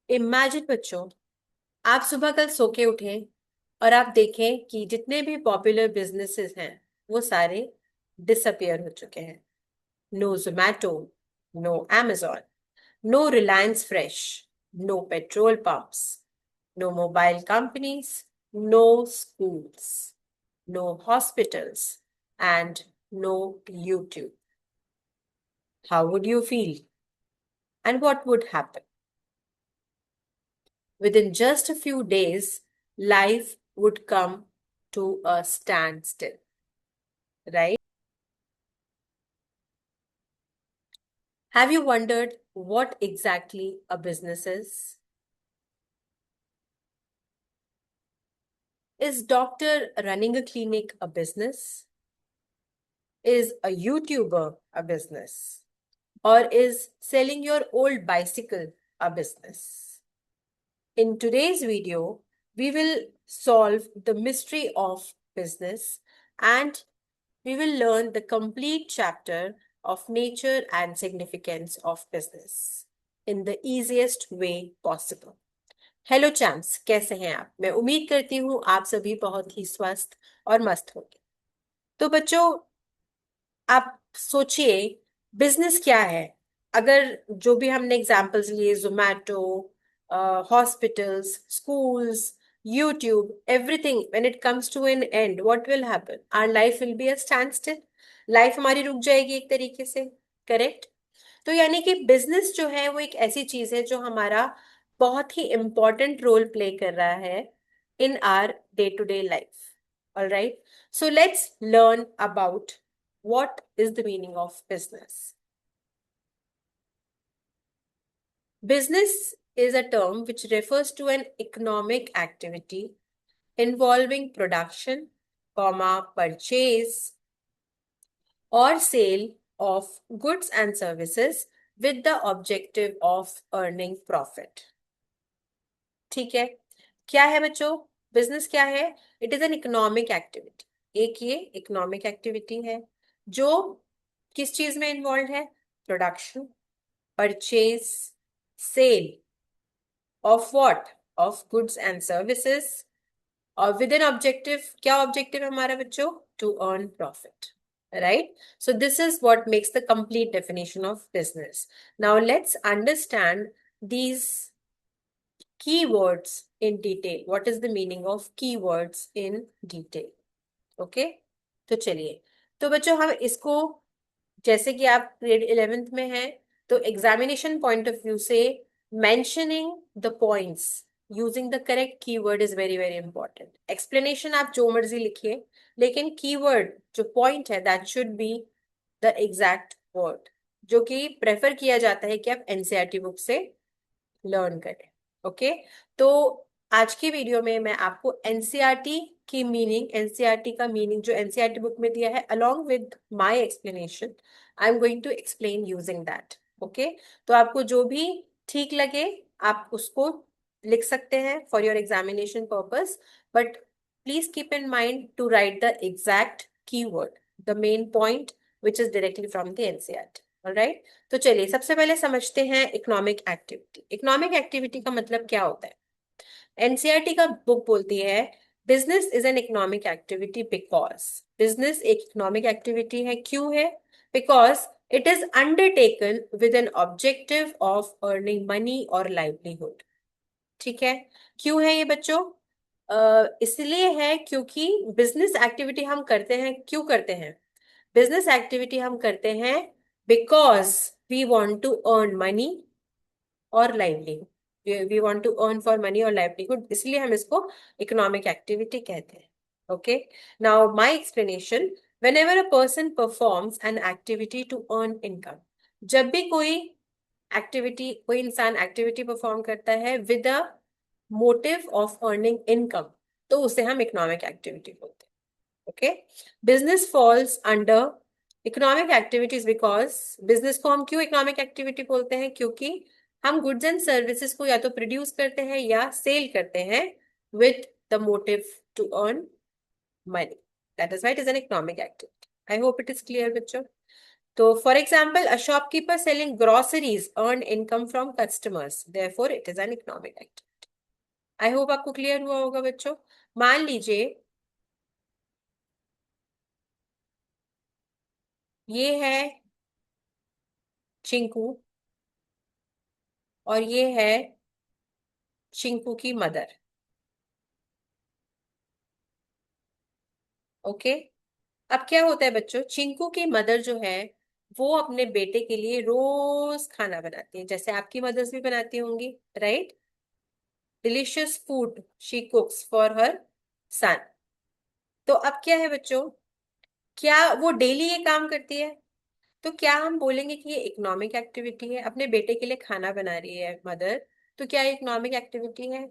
Imagine बच्चों, आप सुबह कल सो के उठे और आप देखें कि जितने भी पॉपुलर बिजनेसेस हैं वो सारे डिसअपियर हो चुके हैं। No Zomato, no amazon, no Reliance Fresh, no petrol pumps, no mobile companies, no schools, no hospitals, and no YouTube. How would you feel? And what would happen? Within just a few days, life would come to a standstill, right? Have you wondered what exactly a business is? Is doctor running a clinic a business? Is a YouTuber a business? Or is selling your old bicycle a business? In today's video, we will solve the mystery of business and we will learn the complete chapter of nature and significance of business in the easiest way possible. Hello champs, कैसे हैं आप? मैं उम्मीद करती हूँ आप सभी बहुत ही स्वस्थ और मस्त होंगे। तो बच्चों, आप सोचिए बिजनेस क्या है। अगर जो भी हमने एग्जांपल्स लिए, Zomato, hospitals, schools, YouTube, everything, when it comes to an end what will happen? Our life will be a standstill. लाइफ हमारी रुक जाएगी एक तरीके से, करेक्ट? तो यानी कि बिजनेस जो है वो एक ऐसी चीज है जो हमारा बहुत ही इंपॉर्टेंट रोल प्ले कर रहा है in our day to day life. All right, so let's learn about what is the meaning of business. Business is a term which refers to an economic activity involving production, purchase or sale of goods and services with the objective of earning profit. ठीक है? क्या है बच्चों? Business क्या है? It is an economic activity. एक ये economic activity है जो किस चीज में इन्वॉल्व है? Production, purchase, sale of what? Of goods and services, और विद एन ऑब्जेक्टिव। क्या ऑब्जेक्टिव है हमारा बच्चों? To earn profit, right? So this is what makes the complete definition of business. Now let's understand these keywords in detail. What is the meaning of keywords in detail? Okay? तो चलिए, तो बच्चों हम इसको, जैसे कि आप ग्रेड 11th में हैं, तो एग्जामिनेशन पॉइंट ऑफ व्यू से mentioning the points using the correct keyword is very very important. Explanation आप जो मर्जी लिखिए, लेकिन कीवर्ड जो पॉइंट है that should be the exact word, जो कि प्रेफर किया जाता है कि आप एनसीईआरटी बुक से लर्न करें। ओके, तो आज की वीडियो में मैं आपको एनसीईआरटी की मीनिंग, एनसीईआरटी का मीनिंग जो एनसीईआरटी बुक में दिया है, along with my explanation, I am going to explain using that. Okay, तो आपको जो भी ठीक लगे आप उसको लिख सकते हैं for your examination purpose, but please keep in mind to write the exact keyword, the main point which is directly from the NCERT. Alright, तो चलिए सबसे पहले समझते हैं इकोनॉमिक एक्टिविटी। इकोनॉमिक एक्टिविटी का मतलब क्या होता है? एनसीईआरटी का बुक बोलती है business is an economic activity because, business एक इकोनॉमिक एक्टिविटी है। क्यों है? Because it is undertaken with an objective of earning money और लाइवलीहुड। ठीक है? क्यों है ये बच्चों? इसलिए है क्योंकि बिजनेस एक्टिविटी हम करते हैं। क्यों करते हैं बिजनेस एक्टिविटी? हम करते हैं because we want to earn money और livelihood. We want to earn for money और लाइवलीहुड, इसलिए हम इसको इकोनॉमिक एक्टिविटी कहते हैं। Okay, now my explanation. Whenever a person performs an activity to earn income, जब भी कोई एक्टिविटी, कोई इंसान एक्टिविटी परफॉर्म करता है with a motive of earning income, तो उसे हम इकोनॉमिक एक्टिविटी बोलते हैं। Okay, business falls under economic activities because, business को हम क्यों इकोनॉमिक एक्टिविटी बोलते हैं? क्योंकि हम गुड्स एंड सर्विसेज को या तो प्रोड्यूस करते हैं या सेल करते हैं with the motive to earn money. That is why it is an economic activity. I hope it is clear बच्चों। तो for example a shopkeeper selling groceries earn income from customers, therefore it is an economic activity. I hope आपको clear हुआ होगा बच्चों। मान लीजिए ये है चिंकू और ये है चिंकू की मदर। ओके, अब क्या होता है बच्चों, चिंकू की मदर जो है वो अपने बेटे के लिए रोज खाना बनाती है, जैसे आपकी मदर्स भी बनाती होंगी, right? Delicious food she cooks for her son. तो अब क्या है बच्चों, क्या वो डेली ये काम करती है? तो क्या हम बोलेंगे कि ये इकोनॉमिक एक्टिविटी है? अपने बेटे के लिए खाना बना रही है मदर, तो क्या ये इकोनॉमिक एक्टिविटी है?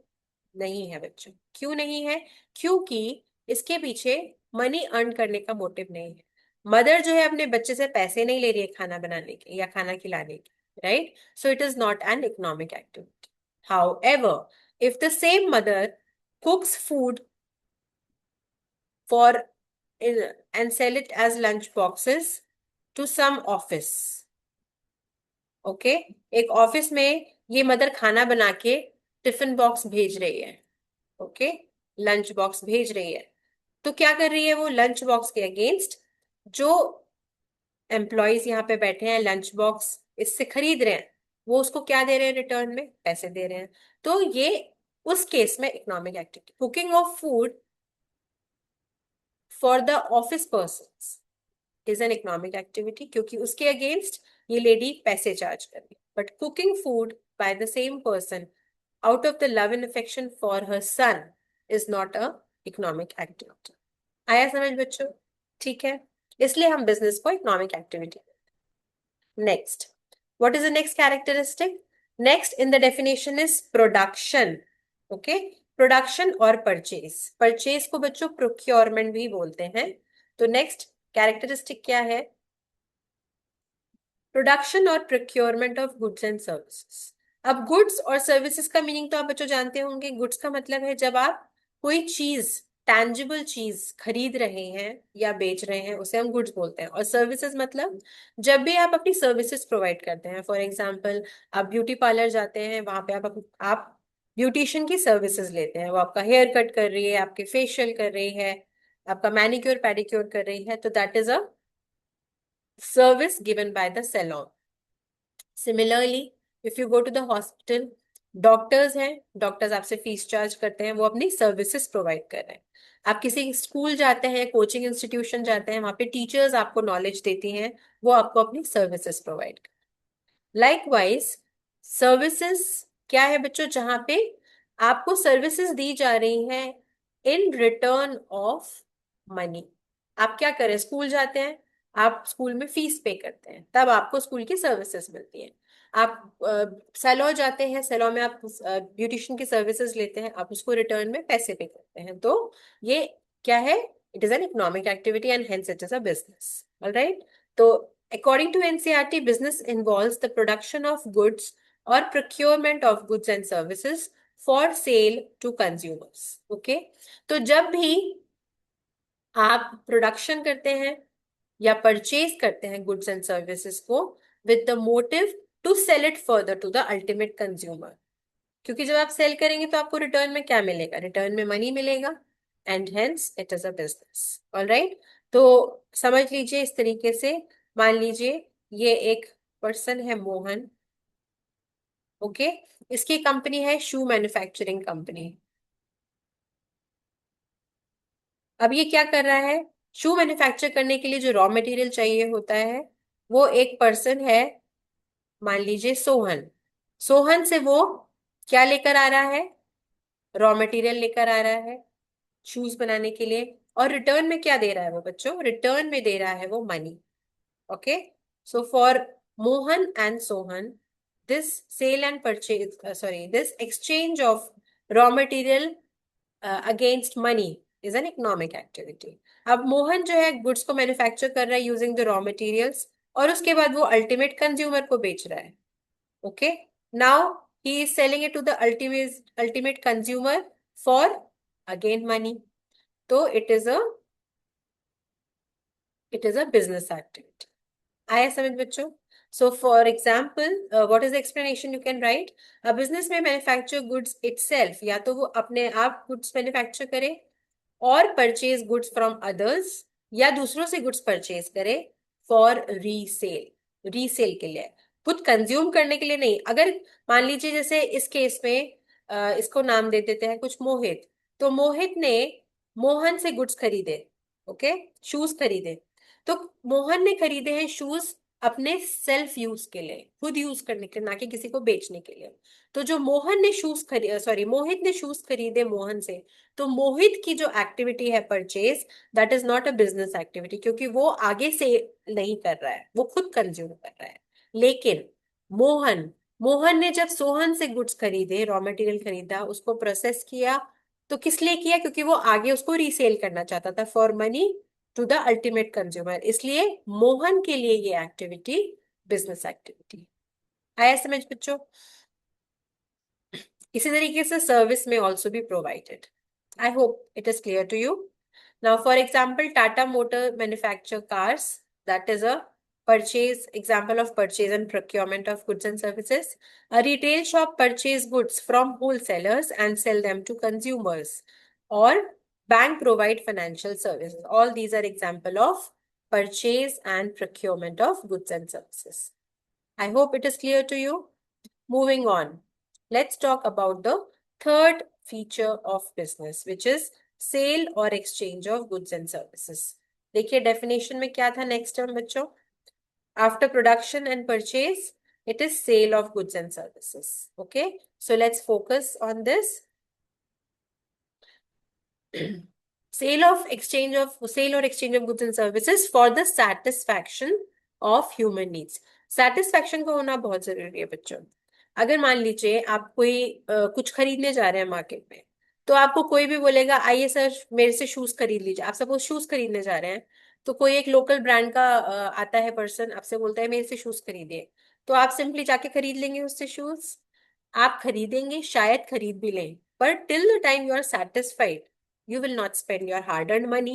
नहीं है बच्चों। क्यों नहीं है? क्योंकि इसके पीछे मनी अर्न करने का मोटिव नहीं है। मदर जो है अपने बच्चे से पैसे नहीं ले रही है खाना बनाने के या खाना खिलाने के, right? So it is not an economic activity. How ever if the same mother cooks food for and sell it as lunch boxes to some office, okay, एक ऑफिस में ये मदर खाना बना के टिफिन बॉक्स भेज रही है, okay, lunch box भेज रही है। तो क्या कर रही है वो? लंच बॉक्स के अगेंस्ट जो एम्प्लॉयज यहाँ पे बैठे हैं लंच बॉक्स इससे खरीद रहे हैं, वो उसको क्या दे रहे हैं? रिटर्न में पैसे दे रहे हैं। तो ये उस केस में economic activity, cooking of food for the office person is an economic activity, क्योंकि उसके अगेंस्ट ये लेडी पैसे चार्ज कर रही है। But cooking food by the same person out of the love and affection for her son is not a economic activity. आया समझ बच्चों? ठीक है, इसलिए हम बिजनेस को economic activity. Next, what is the next characteristic? Next in the definition is production. Okay, production और purchase, purchase को बच्चों प्रोक्योरमेंट भी बोलते हैं। तो नेक्स्ट कैरेक्टरिस्टिक क्या है? प्रोडक्शन और procurement of goods and services. अब गुड्स और सर्विसेज का मीनिंग तो आप बच्चों जानते होंगे। गुड्स का मतलब है जब आप कोई चीज, टैंजिबल चीज खरीद रहे हैं या बेच रहे हैं, उसे हम गुड्स बोलते हैं। और सर्विसेज मतलब जब भी आप अपनी सर्विसेज प्रोवाइड करते हैं। फॉर एग्जांपल, आप ब्यूटी पार्लर जाते हैं, वहां पे आप ब्यूटिशियन की सर्विसेज लेते हैं, वो आपका हेयर कट कर रही है, आपके फेशियल कर रही है, आपका मैनिक्योर पेडिक्योर कर रही है, तो that is a service given by the salon. Similarly, if you go to the hospital, doctors हैं, डॉक्टर्स आपसे फीस चार्ज करते हैं, वो अपनी सर्विसेज प्रोवाइड कर रहे हैं। आप किसी स्कूल जाते हैं, कोचिंग इंस्टीट्यूशन जाते हैं, वहां पे टीचर्स आपको नॉलेज देती हैं, वो आपको अपनी सर्विसेज प्रोवाइड कर। लाइकवाइज सर्विसेज क्या है बच्चों? जहां पे आपको सर्विसेज दी जा रही हैं इन रिटर्न ऑफ मनी। आप क्या करें? स्कूल जाते हैं, आप स्कूल में फीस पे करते हैं, तब आपको स्कूल की सर्विसेज मिलती हैं। आप सैलून जाते हैं, सैलून में आप ब्यूटिशियन की सर्विसेज लेते हैं, आप उसको रिटर्न में पैसे पे करते हैं। तो ये क्या है? It is an economic activity and hence it is a business. Alright, तो according to NCERT, business involves the production of goods or procurement of goods and services for sale to consumers. Okay? तो जब भी आप production करते हैं या purchase करते हैं गुड्स एंड सर्विसेज को with the motive to sell it further to the ultimate consumer, क्योंकि जब आप सेल करेंगे तो आपको रिटर्न में क्या मिलेगा? रिटर्न में मनी मिलेगा, and hence it is a business. Alright, तो समझ लीजिए इस तरीके से। मान लीजिए ये एक पर्सन है मोहन, ओके, इसकी कंपनी है शू मैन्युफैक्चरिंग कंपनी। अब ये क्या कर रहा है? शू मैन्युफैक्चर करने के लिए जो रॉ मटेरियल चाहिए होता है, वो एक पर्सन है, मान लीजिए सोहन। सोहन से वो क्या लेकर आ रहा है? रॉ मटेरियल लेकर आ रहा है शूज बनाने के लिए, और रिटर्न में क्या दे रहा है वो बच्चों? रिटर्न में दे रहा है वो money. Okay, so for Mohan and Sohan, this sale and purchase, sorry, this exchange of raw material against money is an economic activity. अब मोहन जो है गुड्स को मैन्युफैक्चर कर रहा है यूजिंग द रॉ मटेरियल्स, और उसके बाद वो अल्टीमेट कंज्यूमर को बेच रहा है। Okay, now he is selling it to the ultimate consumer for again money. तो it is a business activity. आया समझ बच्चों? So for example, what is the explanation you can write? A business may manufacture goods itself, या तो वो अपने आप goods manufacture करे और परचेज गुड्स फ्रॉम अदर्स, या दूसरों से गुड्स परचेज करे फॉर रीसेल, रीसेल के लिए, खुद कंज्यूम करने के लिए नहीं। अगर मान लीजिए जैसे इस केस में इसको नाम दे देते हैं कुछ मोहित, तो मोहित ने मोहन से गुड्स खरीदे, ओके, शूज खरीदे, तो मोहन ने खरीदे हैं शूज अपने सेल्फ यूज के लिए, खुद यूज करने के लिए, ना कि किसी को बेचने के लिए। तो जो मोहन ने शूज खरीदे, सॉरी मोहित ने शूज खरीदे मोहन से, तो मोहित की जो एक्टिविटी है purchase, that is not a business activity, क्योंकि वो आगे से नहीं कर रहा है, वो खुद कंज्यूम कर रहा है। लेकिन मोहन, मोहन ने जब सोहन से गुड्स खरीदे, रॉ मटेरियल खरीदा, उसको प्रोसेस किया, तो किस लिए किया? क्योंकि वो आगे उसको रीसेल करना चाहता था for money to the ultimate consumer, इसलिए मोहन के लिए ये एक्टिविटी बिजनेस एक्टिविटी। आया समझ बच्चों? इसी तरीके से सर्विस में ऑल्सो भी provided. I hope it is clear to you. Now for example, Tata motor manufacture cars, that is a purchase example of purchase and procurement of goods and services. A retail shop purchase goods from wholesalers and sell them to consumers, or bank provide financial services. All these are example of purchase and procurement of goods and services. I hope it is clear to you. Moving on, let's talk about the third feature of business, which is sale or exchange of goods and services. देखिए definition में क्या था next term बच्चों? After production and purchase, it is sale of goods and services. Okay, so let's focus on this. Sale or exchange of goods and services for the satisfaction of human needs. Satisfaction का होना बहुत जरूरी है बच्चों। अगर मान लीजिए आप कोई कुछ खरीदने जा रहे हैं मार्केट में, तो आपको कोई भी बोलेगा आइए सर मेरे से शूज खरीद लीजिए। आप सपोज शूज खरीदने जा रहे हैं, तो कोई एक लोकल ब्रांड का आता है पर्सन, आपसे बोलता है मेरे से शूज खरीदिए, तो आप सिंपली जाके खरीद लेंगे उससे शूज? आप खरीदेंगे, शायद खरीद भी लें, पर till the time you are satisfied you will not spend your hard earned money,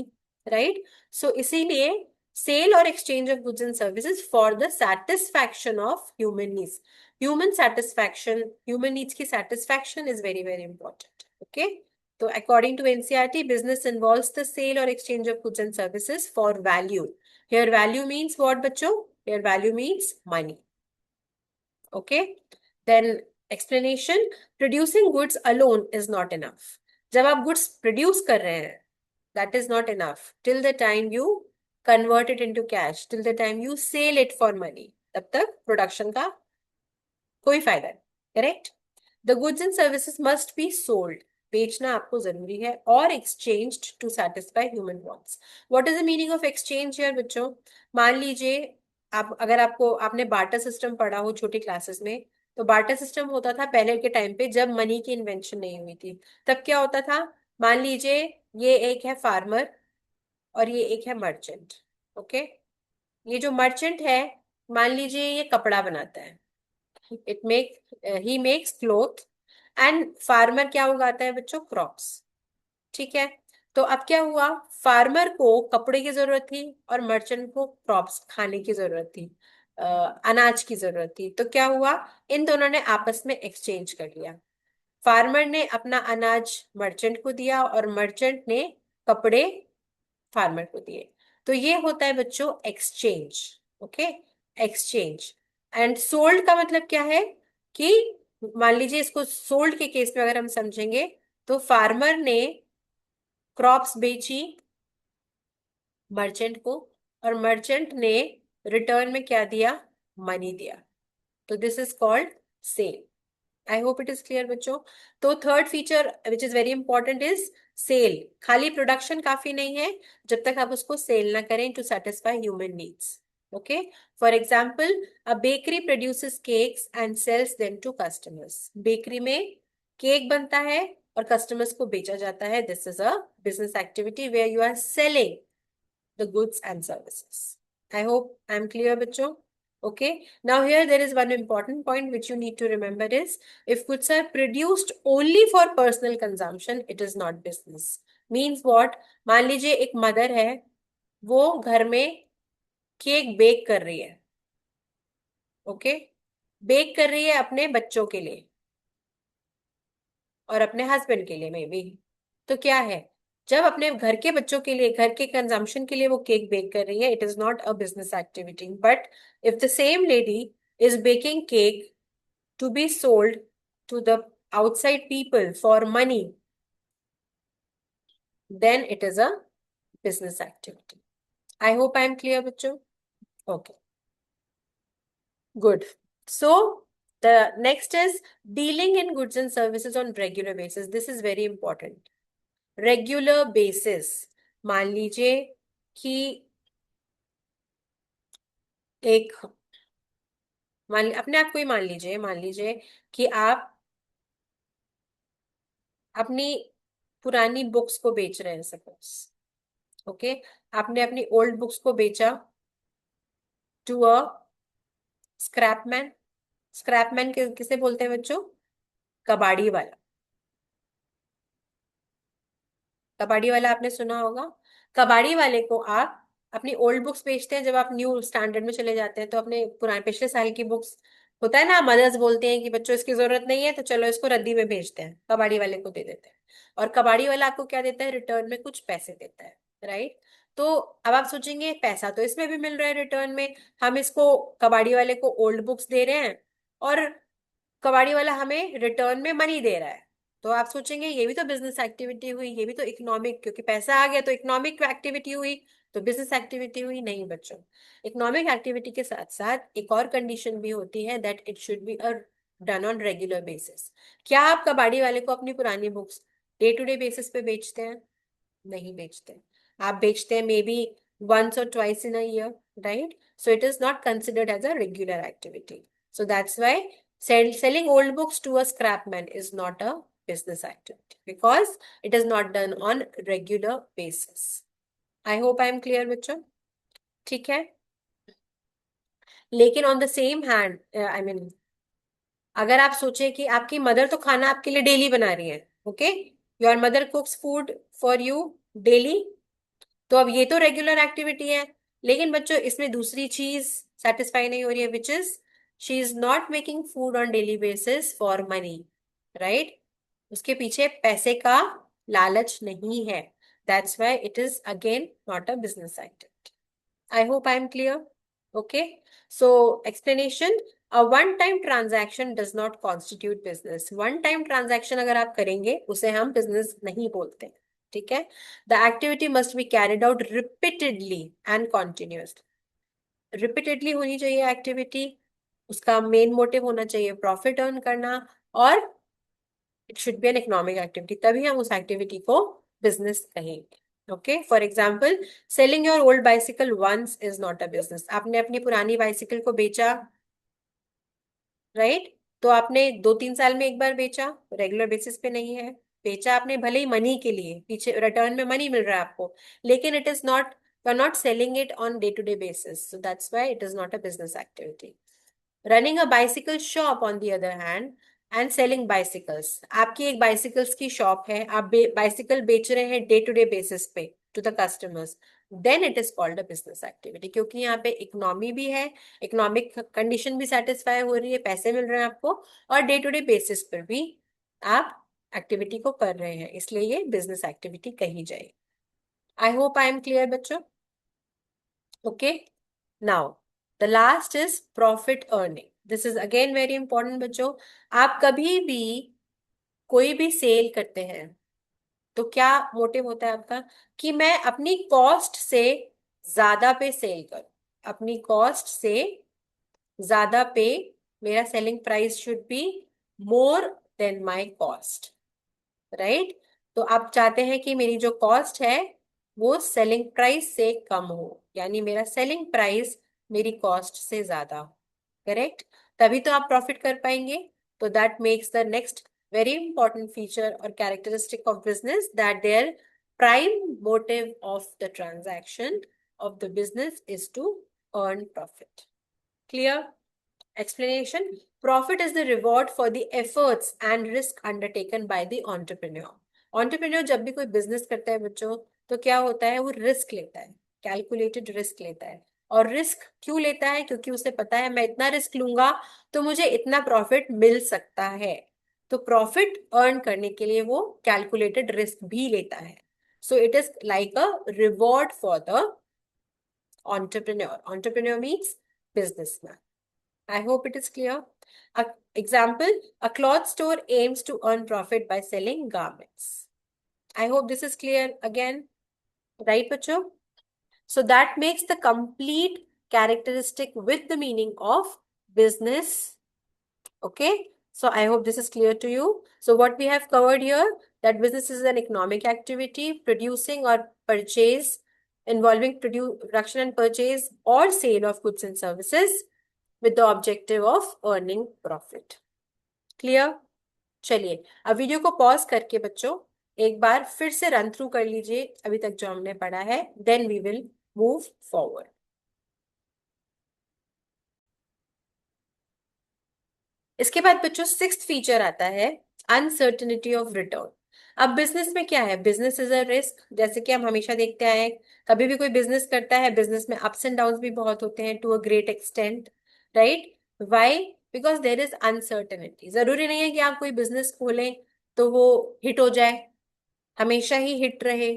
right? So इसीलिए sale or exchange of goods and services for the satisfaction of human needs. Human satisfaction, human needs की satisfaction is very very important. Okay, so according to NCERT, business involves the sale or exchange of goods and services for value. Here value means what बच्चों? Here value means money. Okay, then explanation, producing goods alone is not enough. जब आप goods produce कर रहे हैं, that is not enough till the time you convert it into cash, till the time you sell it for money, तब तक production का कोई फायदा नहीं, correct? The goods and services must be sold, बेचना आपको जरूरी है, और exchanged to satisfy human wants. What is the meaning of exchange here बच्चों? मान लीजिए आप, अगर आपने बार्टर सिस्टम पढ़ा हो छोटी क्लासेस में, तो बार्टर सिस्टम होता था पहले के टाइम पे जब मनी की इन्वेंशन नहीं हुई थी। तब क्या होता था? मान लीजिए ये एक है फार्मर और ये एक है मर्चेंट, ओके? ये जो मर्चेंट है, मान लीजिए ये कपड़ा बनाता है, it make he makes cloth, and farmer क्या उगाता है बच्चों? क्रॉप्स, ठीक है? तो अब क्या हुआ, फार्मर को कपड़े की जरूरत थी और मर्चेंट को क्रॉप्स खाने की जरूरत थी, अनाज की जरूरत थी। तो क्या हुआ, इन दोनों ने आपस में एक्सचेंज कर लिया। फार्मर ने अपना अनाज मर्चेंट को दिया और मर्चेंट ने कपड़े फार्मर को दिए। तो ये होता है बच्चों exchange. Okay, exchange. And sold का मतलब क्या है कि मान लीजिए इसको सोल्ड के केस में अगर हम समझेंगे, तो फार्मर ने क्रॉप्स बेची मर्चेंट को, और मर्चेंट ने रिटर्न में क्या दिया? मनी दिया। तो this is called sale. I hope it is clear बच्चों। तो third feature which is very important is sale. खाली प्रोडक्शन काफी नहीं है जब तक आप उसको सेल ना करें to satisfy human needs. Okay, for example, a bakery produces cakes and sells them to customers. Bakery में केक बनता है और कस्टमर्स को बेचा जाता है। This is a business activity where you are selling the goods and services. I hope I'm clear, bachcho. Okay. Now here there is one important point which you need to remember is, if goods are produced only for personal consumption, it is not business. Means what? मान लीजिए एक mother है, वो घर में cake bake कर रही है, ओके, बेक कर रही है अपने बच्चों के लिए और अपने हस्बैंड के लिए मे बी। तो क्या है, जब अपने घर के बच्चों के लिए, घर के कंजम्पशन के लिए वो केक बेक कर रही है, it is not a business activity. But if the same lady is baking cake to be sold to the outside people for money, then it is a business activity. I hope I am clear, bachcho. Okay, good. So the next is dealing in goods and services on regular basis. This is very important. Regular basis. मान लीजिए कि एक, अपने आप को ही मान लीजिए कि आप अपनी पुरानी बुक्स को बेच रहे हैं सपोज। ओके, आपने अपनी ओल्ड बुक्स को बेचा टू अ स्क्रैपमैन। स्क्रैपमैन किसे बोलते हैं बच्चों? कबाड़ी वाला। कबाड़ी वाला आपने सुना होगा। कबाड़ी वाले को आप अपनी ओल्ड बुक्स बेचते हैं, जब आप न्यू स्टैंडर्ड में चले जाते हैं तो अपने पुराने पिछले साल की बुक्स, होता है ना, मदर्स बोलते हैं कि बच्चों इसकी जरूरत नहीं है तो चलो इसको रद्दी में भेजते हैं, कबाड़ी वाले को दे देते हैं। और कबाड़ी वाला आपको क्या देता है? रिटर्न में कुछ पैसे देता है, राइट? तो अब आप सोचेंगे पैसा तो इसमें भी मिल रहा है रिटर्न में, हम इसको कबाड़ी वाले को ओल्ड बुक्स दे रहे हैं और कबाड़ी वाला हमें रिटर्न में मनी दे रहा है। तो आप सोचेंगे ये भी तो बिजनेस एक्टिविटी हुई, ये भी तो इकोनॉमिक, क्योंकि पैसा आ गया तो इकोनॉमिक एक्टिविटी हुई, तो बिजनेस एक्टिविटी हुई। नहीं बच्चों, इकोनॉमिक एक्टिविटी के साथ साथ एक और कंडीशन भी होती है, that it should be a done on regular basis. क्या आप कबाड़ी वाले को अपनी पुरानी books day to day basis पे बेचते हैं? नहीं बेचते। आप बेचते हैं may be once or twice in a year, right? So it is not considered as a regular activity. So that's why selling old books to a scrapman is not a business activity, because it is not done on regular basis. I hope I am clear, बच्चों। ठीक है। लेकिन on the same hand, I mean, अगर आप सोचे कि आपकी mother तो खाना आपके लिए डेली बना रही है, okay, your mother कुक्स food for you daily, तो अब ये तो रेगुलर एक्टिविटी है। लेकिन बच्चों इसमें दूसरी चीज सेटिस्फाई नहीं हो रही है, which is she is not making food on daily basis for money, right? उसके पीछे पैसे का लालच नहीं है। That's why it is again not a business activity. I hope I am clear. Okay, so explanation, a one time transaction does not constitute business. One time transaction अगर आप करेंगे उसे हम बिजनेस नहीं बोलते, ठीक है? The activity must be carried out repeatedly and continuously. Repeatedly होनी चाहिए एक्टिविटी, उसका मेन मोटिव होना चाहिए प्रॉफिट अर्न करना, और it should be an economic activity, तभी हम उस एक्टिविटी को बिजनेस कहेंगे। Okay, for example, selling your old bicycle once is not a business. आपने अपनी पुरानी बाइसिकल को बेचा, राइट? तो आपने 2-3 साल में एक बार बेचा, रेगुलर बेसिस पे नहीं है। बेचा आपने भले ही मनी के लिए, पीछे रिटर्न में मनी मिल रहा है आपको, लेकिन it is not, you are not selling it on day to day basis, so that's why it is not a business activity. Running a bicycle shop on the other hand and selling bicycles, आपकी एक bicycles की shop है, आप bicycle बेच रहे हैं day to day basis पे to the customers, then it is called a business activity, क्योंकि यहाँ पे इकोनॉमी भी है, इकोनॉमिक कंडीशन भी सेटिस्फाई हो रही है, पैसे मिल रहे हैं आपको, और डे टू डे बेसिस पर भी आप एक्टिविटी को कर रहे हैं, इसलिए ये बिजनेस एक्टिविटी कही जाए। I hope I am clear बच्चों। Okay, now the last is profit earning. This is again very important बच्चों। आप कभी भी कोई भी सेल करते हैं तो क्या मोटिव होता है आपका? कि मैं अपनी कॉस्ट से ज्यादा पे सेल करूं, अपनी कॉस्ट से ज्यादा पे, मेरा selling price should be more than my cost, right? तो आप चाहते हैं कि मेरी जो कॉस्ट है वो सेलिंग प्राइस से कम हो, यानी मेरा सेलिंग प्राइस मेरी कॉस्ट से ज्यादा हो, करेक्ट? तभी तो आप प्रॉफिट कर पाएंगे। तो that makes the next very important feature or characteristic of business, that their prime motive of the transaction of the business is to earn profit. Clear? Explanation: profit is the reward for the efforts and risk undertaken by the entrepreneur. Entrepreneur जब भी कोई business करता है बच्चों, तो क्या होता है, वो रिस्क लेता है, कैलकुलेटेड रिस्क लेता है, और रिस्क क्यों लेता है? क्योंकि उसे पता है मैं इतना रिस्क लूंगा तो मुझे इतना प्रॉफिट मिल सकता है। तो प्रॉफिट अर्न करने के लिए वो कैलकुलेटेड रिस्क भी लेता है। So it is like a reward for the entrepreneur. Entrepreneur means businessman. I hope it is clear. A example, a cloth store aims to earn profit by selling garments. I hope this is clear again. Right, Pacho? So that makes the complete characteristic with the meaning of business. Okay. So I hope this is clear to you. So what we have covered here, that business is an economic activity producing or purchase involving production and purchase or sale of goods and services with the objective of earning profit. Clear? चलिए अब video को pause करके बच्चों एक बार फिर से run through कर लीजिए अभी तक जो हमने पढ़ा है, then we will move forward. इसके बाद बच्चों सिक्स्थ फीचर आता है अनसर्टेनिटी ऑफ रिटर्न। अब बिजनेस में क्या है? बिजनेस इज अ रिस्क, जैसे कि हम हमेशा देखते आए हैं। कभी भी कोई बिजनेस करता है, बिजनेस में अप्स एंड डाउन भी बहुत होते हैं to a great extent, right? Why? Because there is uncertainty. जरूरी नहीं है कि आप कोई बिजनेस खोलें तो वो हिट हो जाए, हमेशा ही हिट रहे,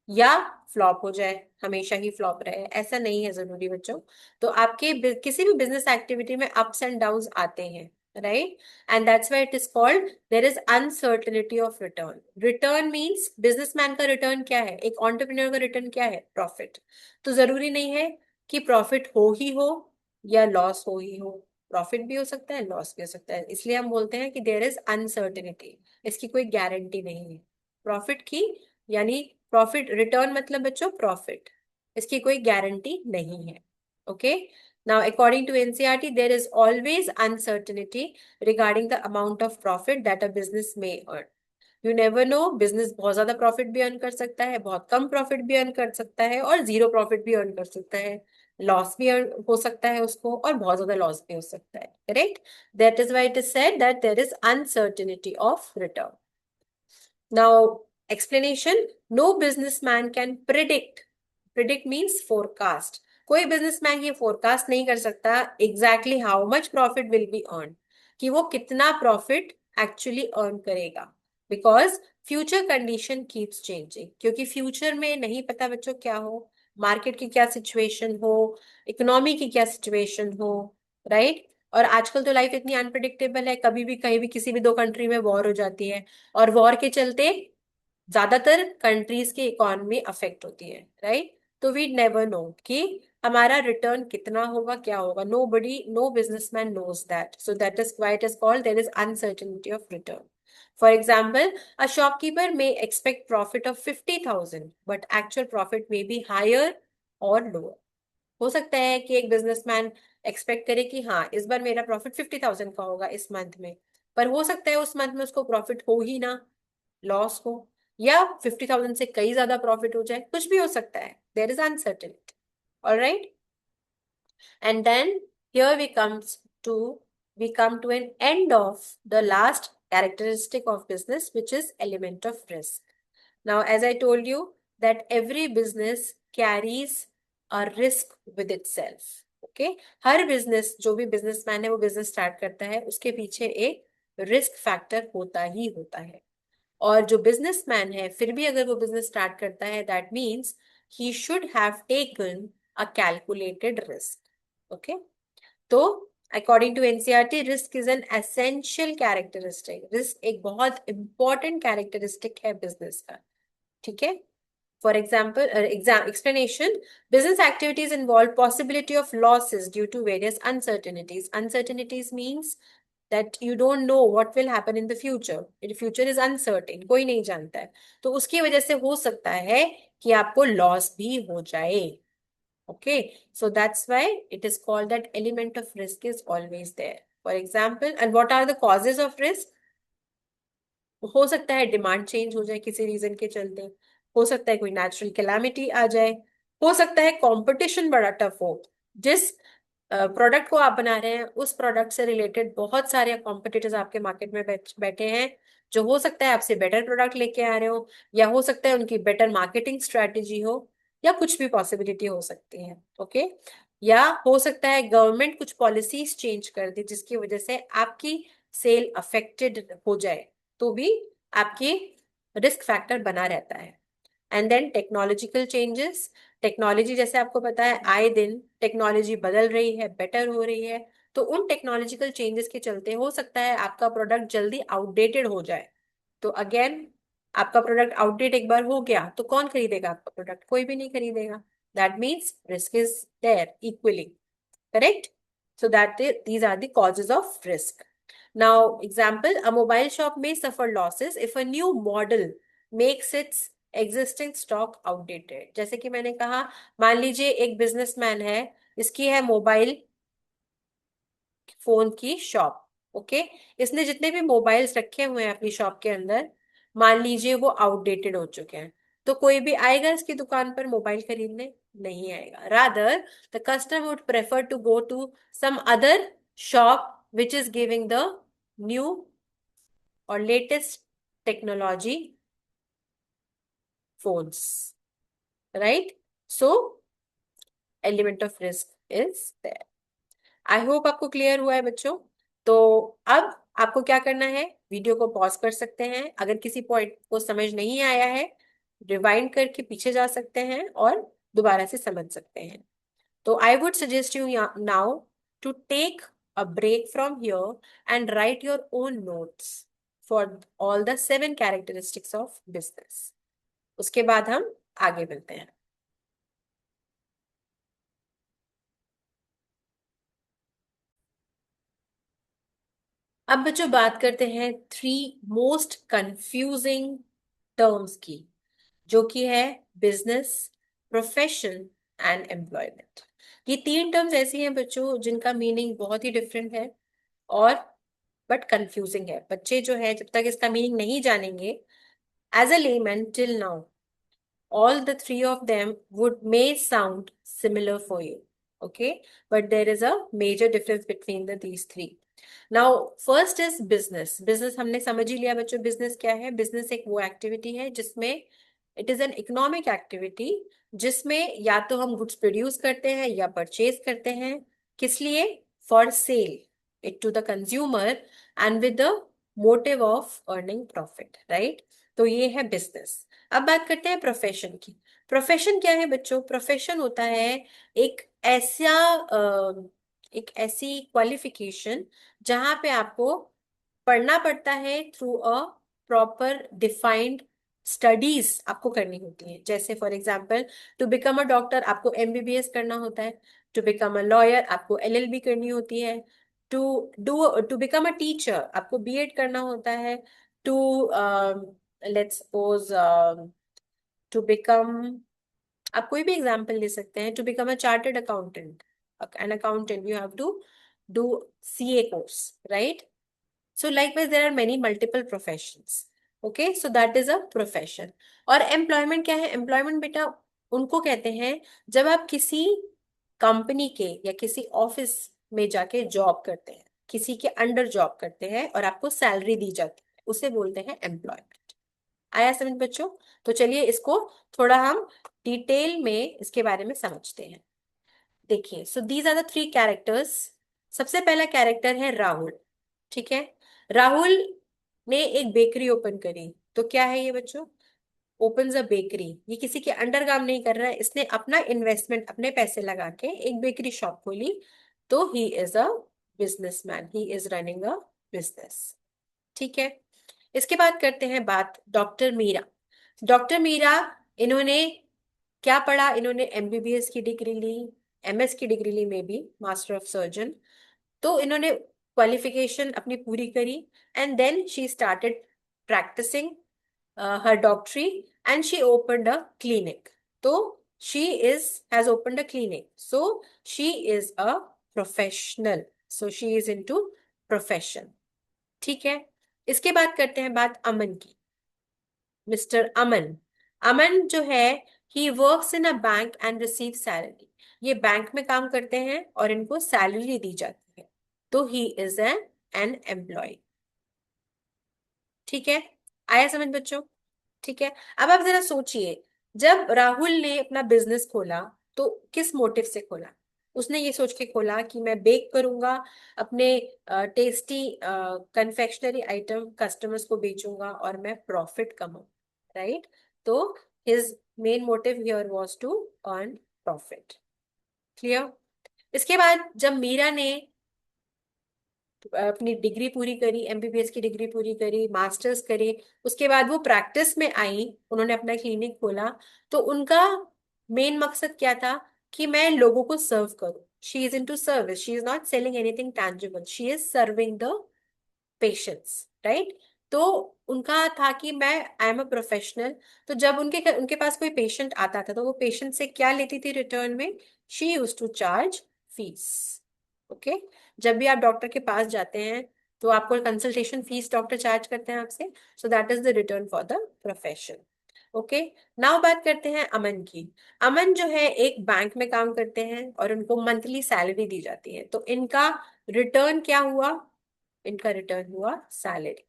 या फ्लॉप हो जाए, हमेशा ही फ्लॉप रहे, ऐसा नहीं है जरूरी बच्चों। तो आपके किसी भी बिजनेस एक्टिविटी में अप्स एंड डाउन्स आते हैं, right? And that's why it is called there is uncertainty of return. Return means businessman का रिटर्न क्या है, एक एंटरप्रेन्योर का रिटर्न क्या है? प्रॉफिट। तो जरूरी नहीं है कि प्रॉफिट हो ही हो या लॉस हो ही हो, प्रॉफिट भी हो सकता है, लॉस भी हो सकता है। इसलिए हम बोलते हैं कि देयर इज अनसर्टेनिटी, इसकी कोई गारंटी नहीं है प्रॉफिट की। यानी प्रॉफिट रिटर्न मतलब बच्चों प्रॉफिट, इसकी कोई गारंटी नहीं है। Okay, now according to NCERT there is always uncertainty regarding the amount of profit that a business में earn. You never know, business बहुत ज्यादा प्रॉफिट भी अर्न कर सकता है, बहुत कम प्रॉफिट भी अर्न कर सकता है, और जीरो प्रॉफिट भी अर्न कर सकता है, लॉस भी अर्न हो सकता है उसको, और बहुत ज्यादा लॉस भी हो सकता है, correct? That is why it is said that there is uncertainty of return. Now, explanation. No businessman can predict. Predict means forecast. कोई बिजनेसमैन ये फोरकास्ट नहीं कर सकता exactly how much profit will be earn, कि वो कितना profit actually earn करेगा, because future condition keeps changing. क्योंकि फ्यूचर में नहीं पता बच्चों क्या हो, मार्केट की क्या सिचुएशन हो, इकोनॉमी की क्या सिचुएशन हो, राइट? और आजकल तो लाइफ इतनी अनप्रिडिक्टेबल है, कभी भी कहीं भी किसी भी दो कंट्री में वॉर हो जाती है, और वॉर के चलते ज्यादातर कंट्रीज की इकोनॉमी अफेक्ट होती है, राइट? तो वी नेवर नो कि हमारा रिटर्न कितना होगा, क्या होगा। Nobody, no businessman knows that, so that is why it is called there is uncertainty of return. For example, a shopkeeper may expect profit of 50,000 but actual profit may be higher और lower. हो सकता है कि एक businessman expect करे कि हाँ इस बार मेरा प्रॉफिट 50,000 का होगा इस मंथ में, पर हो सकता है उस मंथ में उसको प्रॉफिट हो ही ना, लॉस हो, या 50,000 से कई ज्यादा प्रॉफिट हो जाए, कुछ भी हो सकता है। There is uncertainty. Alright, and then here we come to an end of the last characteristic of business, which is element of risk. Now, as I told you that every business carries a risk with itself. Okay, her business, जो भी businessman है वो business start करता है, उसके पीछे एक risk factor होता ही होता है। और जो बिजनेसमैन है फिर भी अगर वो बिजनेस स्टार्ट करता है, that means he should have taken a calculated risk. Okay, तो according to NCERT risk is an essential characteristic. Risk एक बहुत इंपॉर्टेंट कैरेक्टरिस्टिक है बिजनेस का, ठीक है? For example, explanation, business activities involve possibility of losses due to various uncertainties. Uncertainties means that you don't know what will happen in the future. The future is uncertain, कोई नहीं जानता है, तो उसकी वजह से हो सकता है कि आपको लॉस भी हो जाए। Okay, so that's why it is called that element of risk is always there. For example, and what are the causes of risk? हो सकता है डिमांड चेंज हो जाए किसी रीजन के चलते, हो सकता है कोई नेचुरल कैलामिटी आ जाए, हो सकता है कंपटीशन बड़ा टफ हो, जिस प्रोडक्ट को आप बना रहे हैं उस प्रोडक्ट से रिलेटेड बहुत सारे कॉम्पिटिटर्स आपके मार्केट में बैठे हैं, जो हो सकता है आपसे बेटर प्रोडक्ट लेके आ रहे हो, या हो सकता है उनकी बेटर मार्केटिंग स्ट्रेटेजी हो, या कुछ भी पॉसिबिलिटी हो सकती है। ओके, या हो सकता है गवर्नमेंट कुछ पॉलिसीज चेंज कर दे जिसकी वजह से आपकी सेल अफेक्टेड हो जाए, तो भी आपकी रिस्क फैक्टर बना रहता है। And then technological changes, technology जैसे आपको पता है आए दिन टेक्नोलॉजी बदल रही है, बेटर हो रही है, तो उन टेक्नोलॉजिकल चेंजेस के चलते हो सकता है आपका प्रोडक्ट जल्दी आउटडेटेड हो जाए। तो अगेन, आपका प्रोडक्ट आउटडेट एक बार हो गया तो कौन खरीदेगा आपका प्रोडक्ट? कोई भी नहीं खरीदेगा। That means risk is there equally, correct? So these are the causes of risk. Now, example, a mobile shop may suffer losses if a new model makes its existing stock outdated. जैसे कि मैंने कहा, मान लीजिए एक businessman है, इसकी है मोबाइल फोन की शॉप, ओके। इसने जितने भी मोबाइल्स रखे हुए हैं अपनी शॉप के अंदर, मान लीजिए वो आउटडेटेड हो चुके हैं, तो कोई भी आएगा इसकी दुकान पर मोबाइल खरीदने? नहीं आएगा। Rather the customer would prefer to go to some other shop which is giving the new और latest technology phones, right? So element of risk is there. I hope आपको क्लियर हुआ है बच्चों। तो अब आपको क्या करना है, वीडियो को पॉज कर सकते हैं, अगर किसी पॉइंट को समझ नहीं आया है रिवाइंड करके पीछे जा सकते हैं और दोबारा से समझ सकते हैं। तो I would suggest you now to take a break from here and write your own notes for all the 7 characteristics of business. उसके बाद हम आगे मिलते हैं। अब बच्चों बात करते हैं 3 मोस्ट कंफ्यूजिंग टर्म्स की, जो कि है बिजनेस, प्रोफेशन एंड एम्प्लॉयमेंट। ये 3 टर्म्स ऐसी हैं बच्चों जिनका मीनिंग बहुत ही डिफरेंट है और बट कंफ्यूजिंग है। बच्चे जो है जब तक इसका मीनिंग नहीं जानेंगे, as a layman till now all the 3 of them would may sound similar for you, okay, but there is a major difference between these 3. Now first is business. Business हमने समझ ही लिया बच्चों, business क्या है? business एक वो activity है जिसमें it is an economic activity, जिसमें या तो हम गुड्स प्रोड्यूस करते हैं या परचेज करते हैं, किस लिए? For sale it to the consumer and with the motive of earning profit, right? तो ये है बिजनेस। अब बात करते हैं प्रोफेशन की। प्रोफेशन क्या है बच्चों? प्रोफेशन होता है एक ऐसा एक ऐसी क्वालिफिकेशन जहां पे आपको पढ़ना पड़ता है through a proper defined studies आपको करनी होती है। जैसे for example, to become a doctor आपको एमबीबीएस करना होता है, टू बिकम अ लॉयर आपको एलएलबी करनी होती है, to to become a teacher आपको बीएड करना होता है, to let's suppose to become, आप कोई भी एग्जाम्पल ले सकते हैं, to become a chartered accountant, an accountant you have to do CA course, right? So likewise, there are many multiple professions. Okay, so that is a profession. और employment क्या है? employment बेटा उनको कहते हैं जब आप किसी कंपनी के या किसी ऑफिस में जाके जॉब करते हैं, किसी के अंडर जॉब करते हैं और आपको सैलरी दी जाती है, उसे बोलते हैं एम्प्लॉयमेंट। आया समझ बच्चों? तो चलिए इसको थोड़ा हम डिटेल में इसके बारे में समझते हैं। देखिए, so these are the 3 characters. सबसे पहला कैरेक्टर है राहुल, ठीक है? राहुल ने एक बेकरी ओपन करी, तो क्या है ये बच्चों? ओपन्स अ बेकरी। ये किसी के अंडर काम नहीं कर रहा है, इसने अपना इन्वेस्टमेंट, अपने पैसे लगा के एक बेकरी शॉप खोली, तो he is a businessman, he is running a business, ठीक है? इसके बाद करते हैं बात डॉक्टर मीरा। डॉक्टर मीरा, इन्होंने क्या पढ़ा? इन्होंने एमबीबीएस की डिग्री ली, एमएस की डिग्री ली, में भी मास्टर ऑफ सर्जन। तो इन्होंने क्वालिफिकेशन अपनी पूरी करी and then she started practising her doctorate and she opened a clinic. So she is has opened a clinic. So she is a professional. So she is into profession. ठीक है? इसके बाद करते हैं बात अमन की। मिस्टर अमन, अमन जो है he works in a bank and receive salary. ये बैंक में काम करते हैं और इनको सैलरी दी जाती है, तो ही इज एन एम्प्लॉय, ठीक है? आया समझ बच्चों? ठीक है। अब आप जरा सोचिए, जब राहुल ने अपना बिजनेस खोला तो किस मोटिव से खोला? उसने ये सोच के खोला कि मैं बेक करूंगा, अपने टेस्टी कन्फेक्शनरी आइटम कस्टमर्स को बेचूंगा और मैं प्रॉफिट कमाऊं, राइट। तो his main motive here was to earn profit. Clear. इसके बाद जब मीरा ने अपनी डिग्री पूरी करी, एमबीबीएस की डिग्री पूरी करी, मास्टर्स करी, उसके बाद वो प्रैक्टिस में आई, उन्होंने अपना क्लिनिक खोला। तो उनका मेन मकसद क्या था कि मैं लोगों को सर्व करूं। She is into service, she is not selling anything tangible, she is serving the patients, right. तो उनका था कि मैं आई एम अ प्रोफेशनल। तो जब उनके उनके पास कोई पेशेंट आता था तो वो पेशेंट से क्या लेती थी रिटर्न में? She use to charge fees. Okay. जब भी आप डॉक्टर के पास जाते हैं तो आपको कंसल्टेशन फीस डॉक्टर चार्ज करते हैं आपसे। सो that is the return for the profession. Okay. Now बात करते हैं अमन की। अमन जो है एक बैंक में काम करते हैं और उनको मंथली सैलरी दी जाती है। तो इनका रिटर्न क्या हुआ? इनका रिटर्न हुआ सैलरी।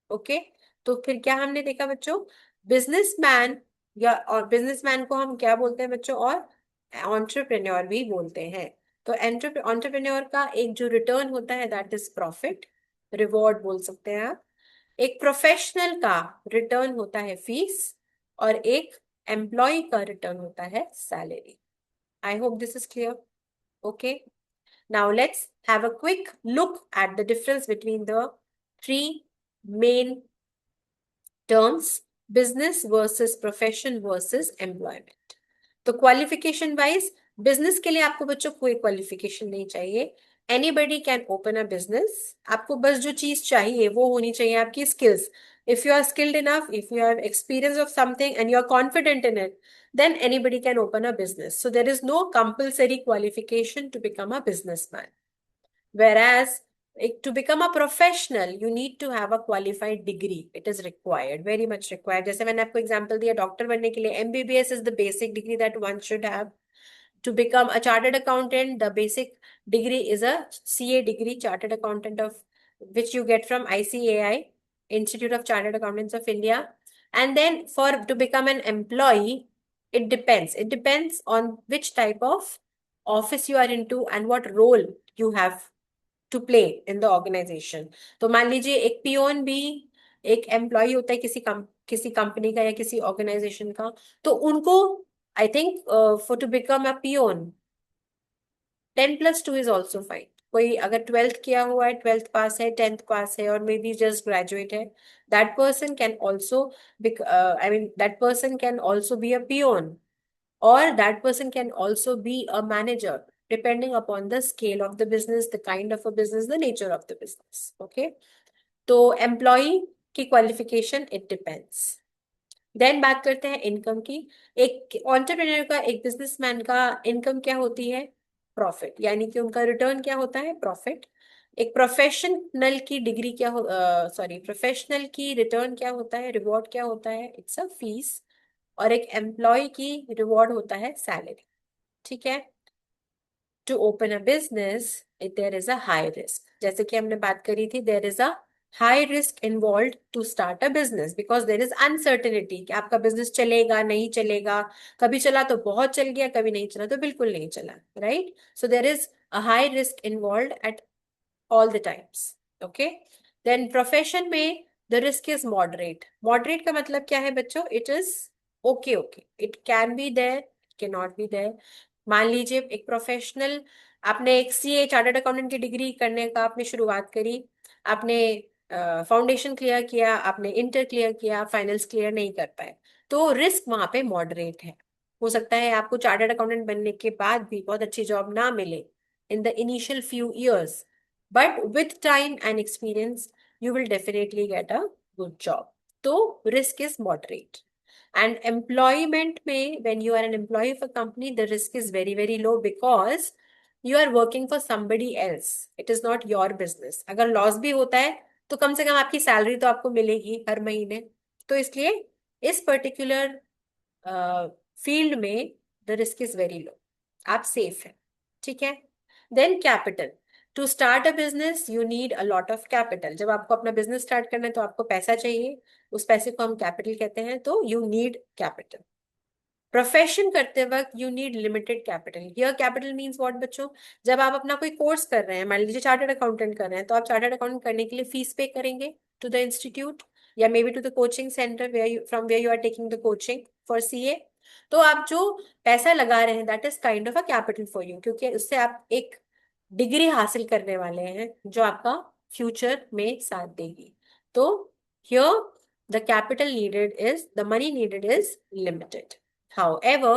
ओके। तो फिर क्या हमने देखा बच्चों? बिजनेसमैन, या और बिजनेसमैन को हम क्या बोलते हैं बच्चों? और एंटरप्रेन्योर भी बोलते हैं। तो एंटरप्रेन्योर का एक जो रिटर्न होता है दैट इज प्रॉफिट, रिवॉर्ड बोल सकते हैं आप। एक प्रोफेशनल का रिटर्न होता है फीस, और एक एम्प्लॉय का रिटर्न होता है salary. I hope this is clear. Okay. Now let's have a quick look at the difference between the three main terms: business versus profession versus employment. तो qualification wise, business के लिए आपको बच्चों कोई qualification नहीं चाहिए। Anybody can open a business. आपको बस जो चीज चाहिए वो होनी चाहिए आपकी skills. If you are skilled enough, if you have experience of something and you are confident in it, then anybody can open a business. So there is no compulsory qualification to become a businessman. Whereas to become a professional, you need to have a qualified degree. It is required, very much required. जैसे मैंने आपको example दिया doctor बनने के लिए, MBBS is the basic degree that one should have. To become a chartered accountant, the basic degree is a CA degree, chartered accountant of which you get from ICAI, Institute of Chartered Accountants of India. And then for to become an employee, it depends. It depends on which type of office you are into and what role you have to play in the organisation. तो मान लीजिए एक peon भी एक employ होता है किसी company का या किसी ऑर्गेनाइजेशन का। तो उनको I think for to become a peon 10+2 is also fine. कोई अगर 12th किया हुआ है, 12th पास है, 10th पास है, और मे बी जस्ट ग्रेजुएट है, that person can also I mean that person can also be a peon, or that person can also be a manager depending upon the scale of the business, the kind of a business, the nature of the business. Okay. तो employ की qualification it depends. Then बात करते हैं income की। एक entrepreneur का, एक businessman का इनकम क्या होती है? प्रॉफिट, यानी कि उनका रिटर्न क्या होता है? प्रॉफिट। एक प्रोफेशनल की डिग्री क्या हो, सॉरी, प्रोफेशनल की रिटर्न क्या होता है? रिवॉर्ड क्या होता है? It's a fees. और एक एम्प्लॉय की रिवॉर्ड होता है सैलरी। ठीक है। To open a business there is a high risk. जैसे कि हमने बात करी थी, there is a high risk involve to start a business because there is uncertainty कि आपका बिजनेस चलेगा नहीं चलेगा। कभी चला तो बहुत चल गया, कभी नहीं चला तो बिल्कुल नहीं चला, right. So there is a high risk involve at all the times. Okay. Then profession में the risk is moderate. Moderate का मतलब क्या है बच्चों? It is okay, okay. It can be there, it cannot be there. मान लीजिए एक professional, आपने एक सीए चार्टर्ड अकाउंटेंट की डिग्री करने का आपने शुरुआत करी, आपने फाउंडेशन क्लियर किया, आपने इंटर क्लियर किया, फाइनल्स क्लियर नहीं कर पाए, तो रिस्क वहां पे मॉडरेट है। हो सकता है आपको चार्टर्ड अकाउंटेंट बनने के बाद भी बहुत अच्छी जॉब ना मिले in the initial few years, but with time and experience you will definitely get a good job. So risk is moderate. And employment में, when you are an employee of a company, the risk is very very low because you are working for somebody else. It is not your business. अगर loss भी होता है तो कम से कम आपकी salary तो आपको मिलेगी हर महीने। तो इसलिए इस पर्टिकुलर फील्ड में the risk is very low, आप सेफ हैं। ठीक है। Then capital. To start a business you need a lot of capital. जब आपको अपना बिजनेस स्टार्ट करना है तो आपको पैसा चाहिए, उस पैसे को हम कैपिटल कहते हैं। तो यू नीड कैपिटल। प्रोफेशन करते वक्त you need limited capital. Here capital means what बच्चों, जब आप अपना कोई कोर्स कर रहे हैं, मान लीजिए चार्टर्ड अकाउंटेंट कर रहे हैं, तो आप चार्टर्ड अकाउंटेंट करने के लिए फीस पे करेंगे टू द इंस्टीट्यूट या may be to the coaching centre where you from where you are taking the coaching for CA. तो आप जो पैसा लगा रहे हैं that is kind of a capital for you, क्योंकि उससे आप एक डिग्री हासिल करने वाले हैं जो आपका फ्यूचर में साथ देगी। तो here the capital needed is, the money needed is limited. However,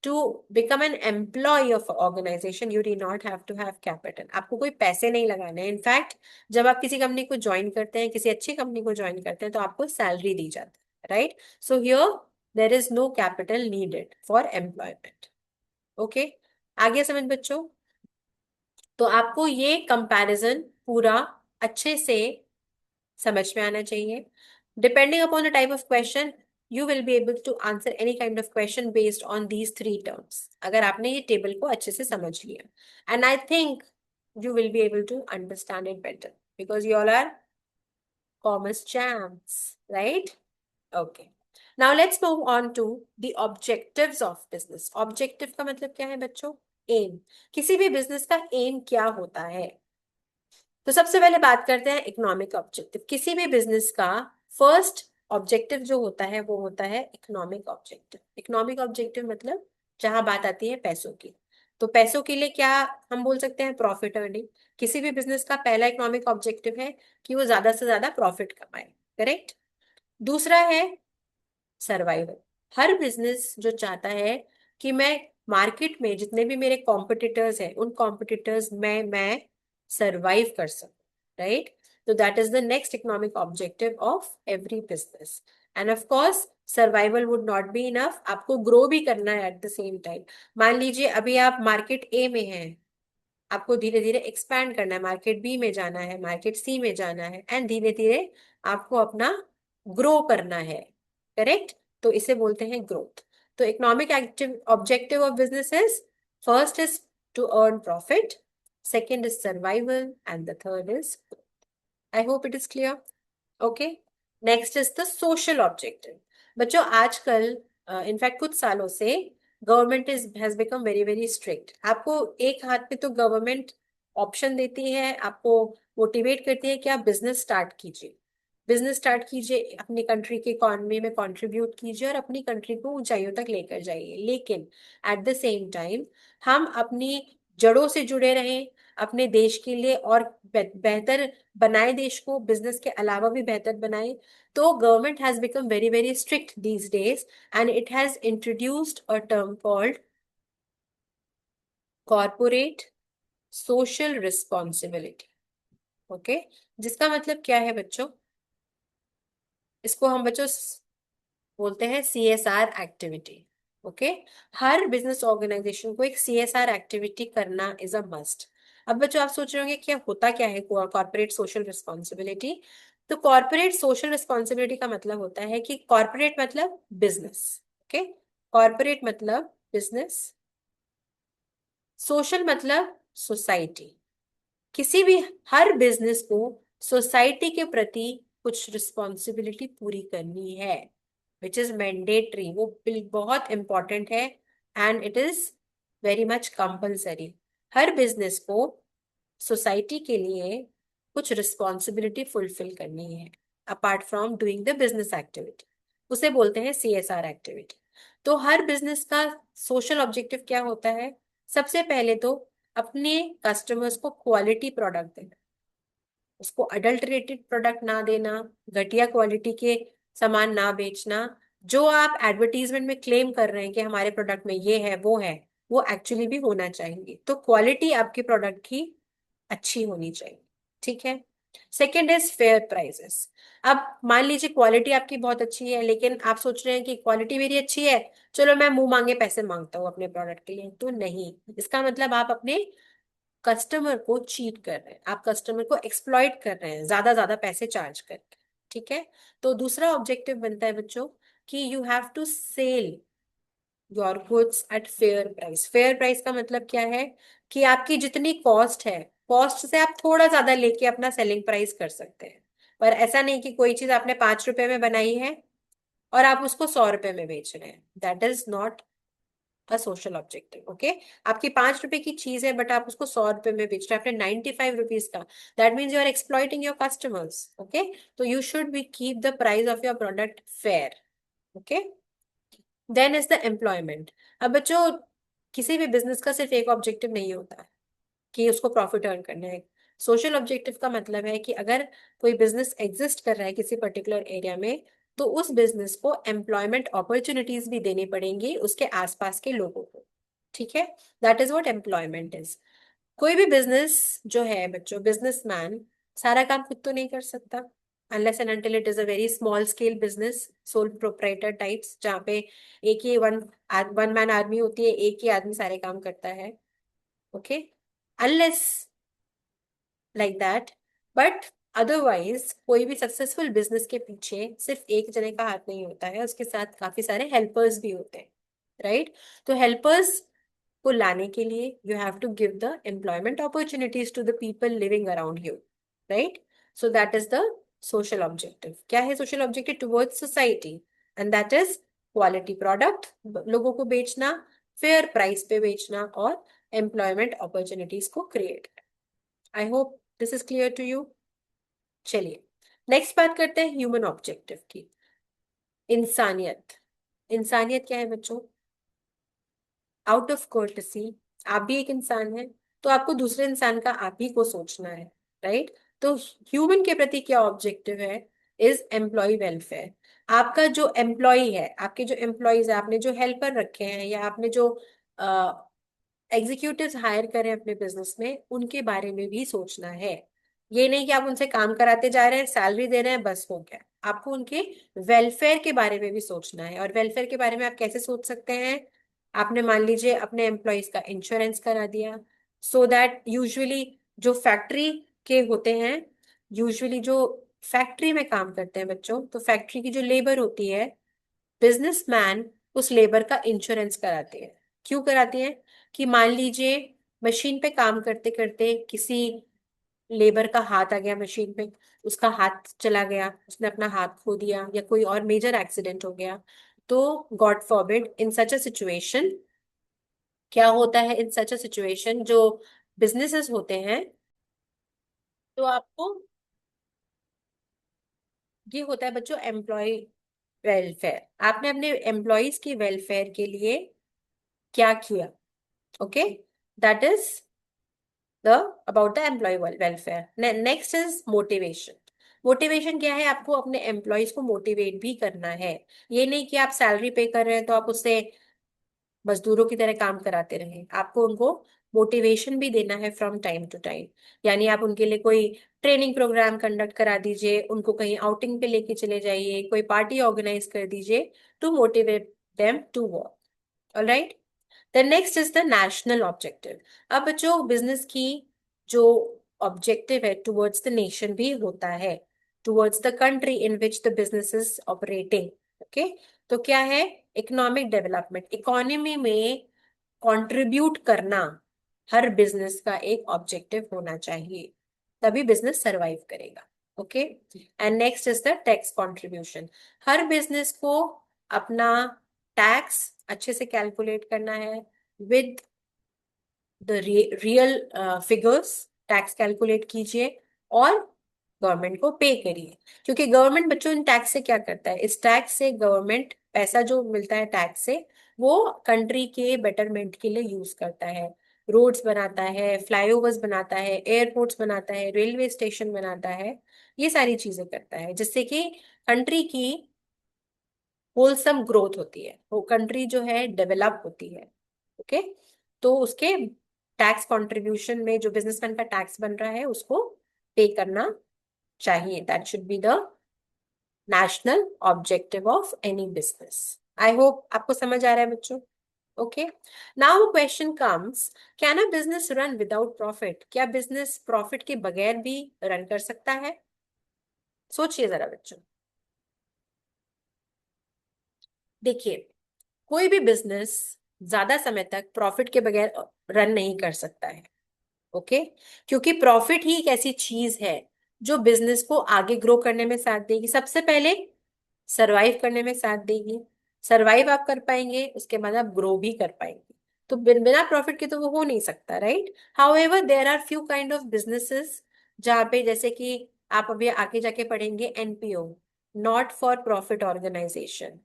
to become an employee of an organization, you do not have to have capital. आपको कोई पैसे नहीं लगाने हैं। इनफैक्ट जब आप किसी कंपनी को ज्वाइन करते हैं, किसी अच्छी कंपनी को ज्वाइन करते हैं, तो आपको सैलरी दी जाती है, right? So here there is no capital needed for employment. Okay, आगे समझ बच्चों? तो आपको ये कंपैरिजन पूरा अच्छे से समझ में आना चाहिए। Depending upon the type of question you will be able to answer any kind of question based on these three terms, अगर आपने ये टेबल को अच्छे से समझ लिया। And I think you will be able to understand it better because you all are commerce champs, right? Okay. Now let's move on to the objectives of business. Objective का मतलब क्या है बच्चों? एम। किसी भी बिजनेस का M क्या होता है? तो सबसे पहले बात करते हैं इकोनॉमिक ऑब्जेक्टिव। किसी भी बिजनेस का फर्स्ट ऑब्जेक्टिव जो होता है वो होता है इकोनॉमिक ऑब्जेक्टिव। इकोनॉमिक ऑब्जेक्टिव मतलब जहां बात आती है पैसों की, तो पैसों के लिए क्या हम बोल सकते हैं? Profit earning. किसी भी बिजनेस का पहला इकोनॉमिक ऑब्जेक्टिव है कि वो ज्यादा से ज्यादा प्रॉफिट कमाए, करेक्ट? दूसरा है सर्वाइवल। हर बिजनेस जो चाहता है कि मैं मार्केट में जितने भी मेरे कॉम्पिटिटर्स हैं उन कॉम्पिटिटर्स में मैं सर्वाइव कर सकूं, राइट? तो that is the next economic objective of every business. End of course survival would not be enough, आपको ग्रो भी करना है एट द सेम टाइम। मान लीजिए अभी आप मार्केट ए में हैं, आपको धीरे धीरे एक्सपैंड करना है, मार्केट बी में जाना है, मार्केट सी में जाना है, एंड धीरे धीरे आपको अपना ग्रो करना है, करेक्ट? तो इसे बोलते हैं ग्रोथ। तो economic active objective of business is, first is to earn profit, second is survival, and the third is, I hope it is clear. Okay, next is the social objective. बच्चों आजकल in fact कुछ सालों से government is has become very very strict. आपको एक हाथ पे तो गवर्नमेंट ऑप्शन देती है, आपको मोटिवेट करती है कि आप बिजनेस स्टार्ट कीजिए, बिजनेस स्टार्ट कीजिए, अपनी कंट्री की इकोनॉमी में कंट्रीब्यूट कीजिए और अपनी कंट्री को ऊंचाइयों तक लेकर जाइए। लेकिन एट द सेम टाइम हम अपनी जड़ों से जुड़े रहें, अपने देश के लिए और बेहतर बनाए देश को, बिजनेस के अलावा भी बेहतर बनाए। तो government has become very very strict these days and it has introduced a term called corporate social responsibility. Okay, जिसका मतलब क्या है बच्चों? इसको हम बच्चों बोलते हैं सीएसआर एक्टिविटी। ओके, हर बिजनेस ऑर्गेनाइजेशन को एक सीएसआर एक्टिविटी करना इज अ मस्ट। अब बच्चों आप सोच रहे होंगे क्या होता क्या है कॉर्पोरेट सोशल रिस्पॉन्सिबिलिटी? तो कॉर्पोरेट सोशल रिस्पॉन्सिबिलिटी का मतलब होता है कि कॉर्पोरेट मतलब बिजनेस, ओके, कॉर्पोरेट मतलब बिजनेस, सोशल मतलब सोसाइटी। किसी भी हर बिजनेस को सोसाइटी के प्रति कुछ रिस्पॉन्सिबिलिटी पूरी करनी है, विच इज मैंडेटरी। वो बिल बहुत इंपॉर्टेंट है and it is very much compulsory. Her business को सोसाइटी के लिए कुछ रिस्पॉन्सिबिलिटी फुलफिल करनी है apart from doing the business activity, उसे बोलते हैं सीएसआर एक्टिविटी। तो हर बिजनेस का सोशल ऑब्जेक्टिव क्या होता है? सबसे पहले तो अपने कस्टमर्स को क्वालिटी प्रोडक्ट देना, उसको अडल्टरेटेड प्रोडक्ट ना देना, घटिया क्वालिटी के सामान ना बेचना। जो आप एडवर्टीजमेंट में क्लेम कर रहे हैं कि हमारे प्रोडक्ट में ये है वो एक्चुअली भी होना चाहिए। तो क्वालिटी आपके प्रोडक्ट की अच्छी होनी चाहिए, ठीक है? Second is fair prices. अब मान लीजिए क्वालिटी आपकी बहुत अच्छी है, लेकिन आप सोच रहे हैं कि क्वालिटी मेरी अच्छी है, चलो मैं मुंह मांगे पैसे मांगता हूँ अपने प्रोडक्ट के लिए। तो नहीं, इसका मतलब आप अपने कस्टमर को चीट कर रहे हैं, आप कस्टमर को एक्सप्लॉइट कर रहे हैं ज्यादा ज्यादा पैसे चार्ज करके, ठीक है? तो दूसरा ऑब्जेक्टिव बनता है बच्चों कि you have to sell your goods at fair price. Fair price का मतलब क्या है? कि आपकी जितनी कॉस्ट है, कॉस्ट से आप थोड़ा ज्यादा लेके अपना सेलिंग प्राइस कर सकते हैं। पर ऐसा नहीं कि कोई चीज आपने 5 रुपए में बनाई है और आप उसको 100 रुपए में बेच रहे हैं, that is not a social objective. Okay, आपकी 5 रुपए की चीज है बट आप उसको 100 रुपए में बेच रहे हैं, आपने 95 रुपीज का, that means you are exploiting your customers. Okay, तो you should be keep the price of your product fair. Okay, then is the employment. अब बच्चों, किसी भी बिजनेस का सिर्फ एक ऑब्जेक्टिव नहीं होता है कि उसको प्रॉफिट अर्न करना है। सोशल ऑब्जेक्टिव का मतलब है कि अगर कोई बिजनेस एग्जिस्ट कर रहा है किसी पर्टिकुलर एरिया में, तो उस बिजनेस को एम्प्लॉयमेंट अपॉर्चुनिटीज भी देनी पड़ेंगी उसके आसपास के लोगों को। ठीक है, that is what employment is. कोई भी बिजनेस जो है बच्चों, बिजनेसमैन सारा काम खुद तो नहीं कर सकता, unless and until it is a very small scale business, sole proprietor types, जहाँ पे एक ही वन मैन आर्मी होती है, एक ही आदमी सारे काम करता है। Okay, unless like that, but otherwise कोई भी सक्सेसफुल बिजनेस के पीछे सिर्फ एक जने का हाथ नहीं होता है, उसके साथ काफी सारे हेल्पर्स भी होते हैं। राइट, तो हेल्पर्स को लाने के लिए you have to give the employment opportunities to the people living around you. Right, so that is the social objective. क्या है social objective? Towards society, and that is quality product लोगों को बेचना, फेयर प्राइस पे बेचना, और employment opportunities को create. I hope this is clear to you. चलिए नेक्स्ट बात करते हैं ह्यूमन ऑब्जेक्टिव की। इंसानियत। इंसानियत क्या है बच्चों? आउट ऑफ कोर्टसी, आप भी एक इंसान है, तो आपको दूसरे इंसान का आप ही को सोचना है। राइट, तो ह्यूमन के प्रति क्या ऑब्जेक्टिव है? Is employ welfare. आपका जो एम्प्लॉय है, आपके जो एम्प्लॉयज है, आपने जो हेल्पर रखे हैं या आपने जो एग्जीक्यूटिव्स हायर करें अपने बिजनेस में, उनके बारे में भी सोचना है। ये नहीं कि आप उनसे काम कराते जा रहे हैं, सैलरी दे रहे हैं, बस हो गया। आपको उनके वेलफेयर के बारे में भी सोचना है। और वेलफेयर के बारे में आप कैसे सोच सकते हैं? आपने मान लीजिए अपने एम्प्लॉयज का इंश्योरेंस करा दिया, सो दैट यूजुअली जो फैक्ट्री के होते हैं, यूजुअली जो फैक्ट्री में काम करते हैं बच्चों, तो फैक्ट्री की जो लेबर होती है, बिजनेसमैन उस लेबर का इंश्योरेंस कराते हैं। क्यों कराते हैं? कि मान लीजिए मशीन पे काम करते करते किसी लेबर का हाथ आ गया मशीन पे, उसका हाथ चला गया, उसने अपना हाथ खो दिया, या कोई और मेजर एक्सीडेंट हो गया, तो God forbid in such a situation, क्या होता है इन सच अ सिचुएशन, जो बिजनेसेस होते हैं, तो आपको ये होता है बच्चों एम्प्लॉय वेलफेयर। आपने अपने एम्प्लॉयज की वेलफेयर के लिए क्या किया? Okay, that is the about the employ welfare. Next is motivation. Motivation क्या है? आपको अपने एम्प्लॉयज को मोटिवेट भी करना है। ये नहीं कि आप सैलरी पे कर रहे हैं तो आप उससे मजदूरों की तरह काम कराते रहें, आपको उनको मोटिवेशन भी देना है फ्रॉम टाइम टू टाइम। यानी आप उनके लिए कोई ट्रेनिंग प्रोग्राम कंडक्ट करा दीजिए, उनको कहीं आउटिंग पे लेके चले जाइए, कोई पार्टी ऑर्गेनाइज कर दीजिए to motivate them to work. Alright, the next is the national objective. अब बच्चों, बिजनेस की जो ऑब्जेक्टिव है टुवर्ड्स द नेशन भी होता है, towards the country in which the business is operating. Okay, तो क्या है? इकोनॉमिक डेवलपमेंट, इकोनॉमी में कंट्रीब्यूट करना हर बिजनेस का एक ऑब्जेक्टिव होना चाहिए, तभी बिजनेस सरवाइव करेगा। Okay, and next is the tax contribution. Her business को अपना टैक्स अच्छे से कैलकुलेट करना है, with the real figures tax calculate कीजिए, और गवर्नमेंट को पे करिए। क्योंकि गवर्नमेंट बच्चों इन टैक्स से क्या करता है? इस टैक्स से गवर्नमेंट पैसा जो मिलता है टैक्स से, वो कंट्री के बेटरमेंट के लिए यूज करता है। रोड्स बनाता है, फ्लाईओवर्स बनाता है, एयरपोर्ट्स बनाता है, रेलवे स्टेशन बनाता है, ये सारी चीजें करता है, जिससे कि कंट्री की होलसम ग्रोथ होती है, वो कंट्री जो है डेवलप होती है। ओके, तो उसके टैक्स कंट्रीब्यूशन में जो बिजनेसमैन का टैक्स बन रहा है उसको पे करना चाहिए। That should be the national objective of any business. I hope आपको समझ आ रहा है बच्चों। Okay, now question comes, can a business run without profit? क्या बिजनेस प्रॉफिट के बगैर भी रन कर सकता है? सोचिए जरा बच्चों। देखिए, कोई भी बिजनेस ज्यादा समय तक प्रॉफिट के बगैर रन नहीं कर सकता है। ओके, क्योंकि प्रॉफिट ही एक ऐसी चीज है जो बिजनेस को आगे ग्रो करने में साथ देगी, सबसे पहले सरवाइव करने में साथ देगी, सरवाइव आप कर पाएंगे, उसके बाद आप ग्रो भी कर पाएंगे। तो बिना प्रॉफिट के तो वो हो नहीं सकता, right. However there are few kind of businesses जहाँ पे, जैसे कि आप अभी आगे जाके पढ़ेंगे, NPO, not for profit organisation.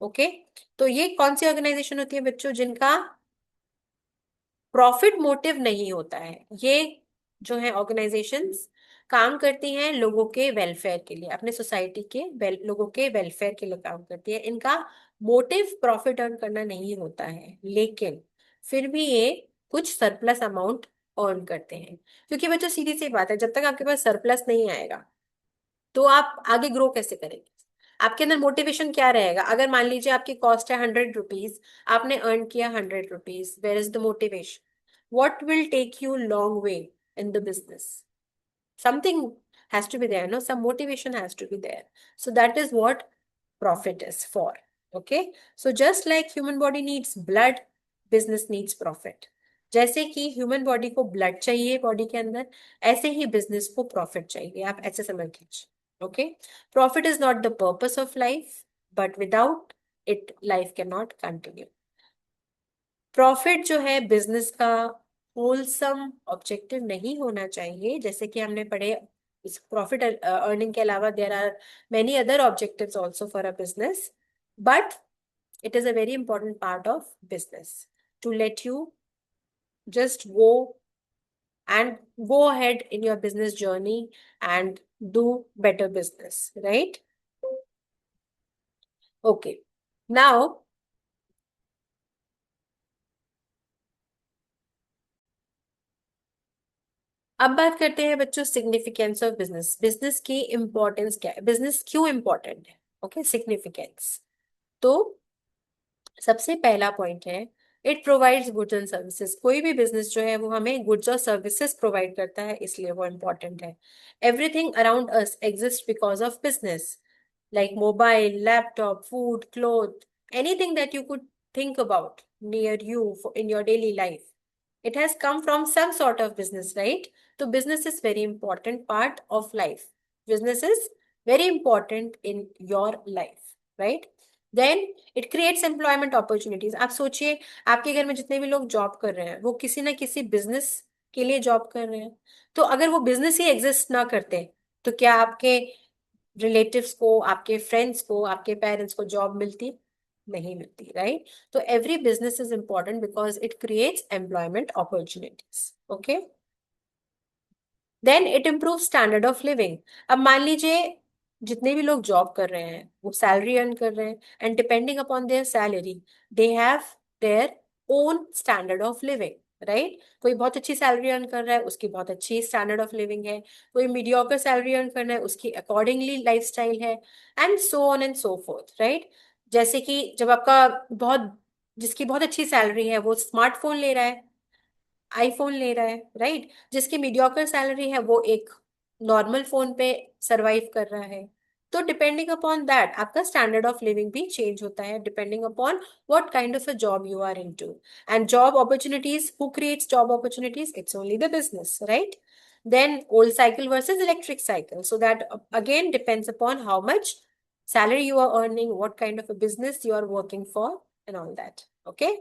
Okay. तो ये कौन सी ऑर्गेनाइजेशन होती है बच्चों, जिनका प्रॉफिट मोटिव नहीं होता है। ये जो है ऑर्गेनाइजेशंस काम करती हैं लोगों के वेलफेयर के लिए, अपने सोसाइटी के लोगों के वेलफेयर के लिए काम करती है। इनका मोटिव प्रॉफिट अर्न करना नहीं होता है, लेकिन फिर भी ये कुछ सरप्लस अमाउंट अर्न करते हैं। क्योंकि बच्चों सीधी सी बात है, जब तक आपके पास सरप्लस नहीं आएगा तो आप आगे ग्रो कैसे करेंगे। आपके अंदर मोटिवेशन क्या रहेगा। अगर मान लीजिए आपकी कॉस्ट है 100 रुपीज, आपने अर्न किया 100 rupees, where is the motivation, what will take you long way in the business? Something has to be there, no, some motivation has to be there. So that is what profit is for. Okay, so just like human body needs blood, business needs profit. जैसे कि human body को blood चाहिए body के अंदर, ऐसे ही business को profit चाहिए, आप ऐसे समझ लीजिए। Okay, profit is not the purpose of life, but without it life can not continue. Profit जो है बिजनेस का होलसम ऑब्जेक्टिव नहीं होना चाहिए। जैसे कि हमने पढ़े, इस प्रॉफिट अर्निंग के अलावा there are many other objectives also for a business, but it is a very important part of business to let you just go and go ahead in your business journey and do better business, right? Okay, now अब बात करते हैं बच्चों significance of business. Business की importance क्या है, business क्यों important है। Okay, significance. तो सबसे पहला पॉइंट है, it provides goods and services. कोई भी बिजनेस जो है वो हमें गुड्स और सर्विसेज प्रोवाइड करता है, इसलिए वो इम्पोर्टेंट है। Everything around us exist because of business, like mobile, laptop, food, clothes, anything that you could think about near you in your daily life. It has come from some sort of business, right? So business is very important part of life. Business is very important in your life, right? Then it creates employment opportunities. आप सोचिए, आपके घर में जितने भी लोग job कर रहे हैं वो किसी ना किसी बिजनेस के लिए जॉब कर रहे हैं। तो अगर वो बिजनेस ही एग्जिस्ट ना करते तो क्या आपके रिलेटिव्स को, आपके फ्रेंड्स को, आपके पेरेंट्स को जॉब मिलती? नहीं मिलती, राइट। तो every business is important because it creates employment opportunities. Okay, then it improve standard of living. अब मान लीजिए जितने भी लोग जॉब कर रहे हैं वो सैलरी अर्न कर रहे हैं, and depending upon their salary they have their own standard of living, right. कोई बहुत अच्छी सैलरी अर्न कर रहा है, उसकी बहुत अच्छी स्टैंडर्ड ऑफ लिविंग है। कोई मीडियोकर सैलरी अर्न कर रहा है, उसकी अकॉर्डिंगली लाइफ स्टाइल है, and so on and so fourth, right. जैसे कि जब आपका बहुत, जिसकी बहुत अच्छी सैलरी है वो स्मार्टफोन ले रहा है, आईफोन ले रहा है, राइट। जिसकी मीडियोकर सैलरी है वो एक नॉर्मल फोन पे सरवाइव कर रहा है। तो डिपेंडिंग अपॉन दैट आपका स्टैंडर्ड ऑफ लिविंग भी चेंज होता है, depending upon what kind of a job you are into. And job opportunities, who creates job opportunities? It's only the business, right. Then old cycle versus electric cycle, so that again depends upon how much salary you are earning, what kind of a business you are working for, and all that. Okay,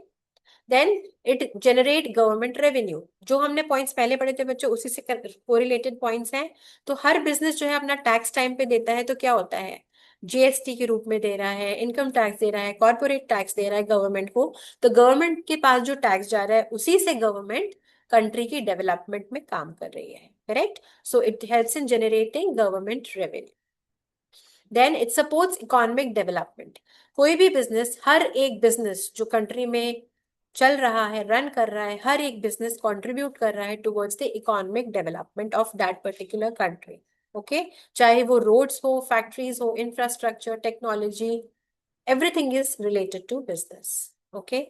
then it generate government revenue. जो हमने points पहले पढ़े थे बच्चों उसी से correlated points हैं। तो हर बिजनेस जो है अपना टैक्स टाइम पे देता है, तो क्या होता है, जीएसटी के रूप में दे रहा है, इनकम टैक्स दे रहा है, कॉर्पोरेट टैक्स दे रहा है गवर्नमेंट को। तो गवर्नमेंट के पास जो टैक्स जा रहा है उसी से गवर्नमेंट कंट्री की डेवलपमेंट में काम कर रही है, correct. So it helps in generating government revenue. Then it supports economic development. कोई भी बिजनेस, हर एक बिजनेस जो कंट्री में चल रहा है, रन कर रहा है, हर एक बिजनेस कंट्रीब्यूट कर रहा है towards the economic development of that particular country. Okay, चाहे वो रोड्स हो, फैक्ट्रीज हो, infrastructure, technology, everything is related to business. Okay,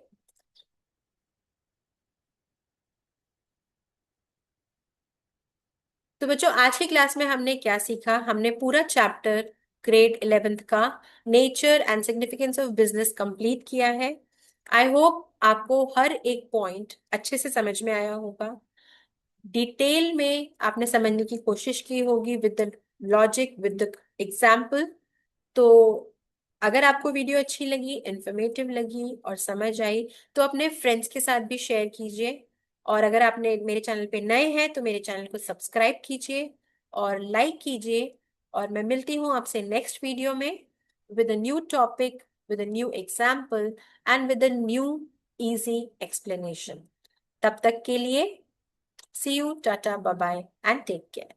तो बच्चों आज की क्लास में हमने क्या सीखा, हमने पूरा चैप्टर ग्रेड 11th का nature and significance of business complete किया है। आई होप आपको हर एक पॉइंट अच्छे से समझ में आया होगा, डिटेल में आपने समझने की कोशिश की होगी with the logic, with the example. तो अगर आपको वीडियो अच्छी लगी, इंफॉर्मेटिव लगी और समझ आई तो अपने फ्रेंड्स के साथ भी शेयर कीजिए। और अगर आपने मेरे चैनल पे नए हैं तो मेरे चैनल को सब्सक्राइब कीजिए और लाइक कीजिए। और मैं मिलती हूँ आपसे नेक्स्ट वीडियो में with a new topic, with a new example and with a new easy explanation. तब तक के लिए see you, tata, bye bye and take care.